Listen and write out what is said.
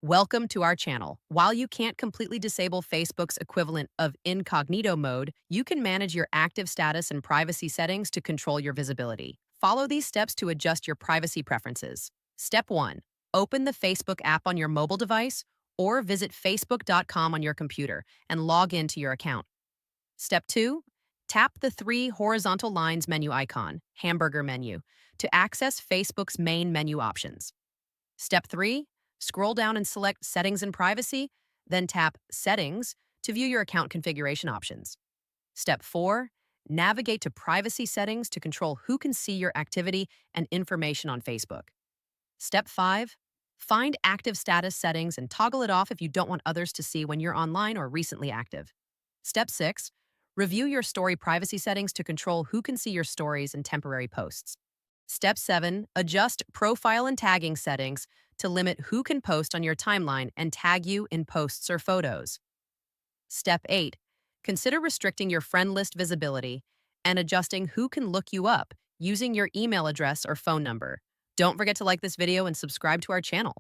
Welcome to our channel. While you can't completely disable Facebook's equivalent of incognito mode, you can manage your active status and privacy settings to control your visibility. Follow these steps to adjust your privacy preferences. Step 1. Open the Facebook app on your mobile device or visit facebook.com on your computer and log into your account. Step 2. Tap the three horizontal lines menu icon, hamburger menu, to access Facebook's main menu options. Step 3. Scroll down and select Settings and Privacy, then tap Settings to view your account configuration options. Step 4. Navigate to Privacy Settings to control who can see your activity and information on Facebook. Step 5. Find Active Status Settings and toggle it off if you don't want others to see when you're online or recently active. Step 6. Review your story privacy settings to control who can see your stories and temporary posts. Step 7. Adjust profile and tagging settings to limit who can post on your timeline and tag you in posts or photos. Step 8. Consider restricting your friend list visibility and adjusting who can look you up using your email address or phone number. Don't forget to like this video and subscribe to our channel.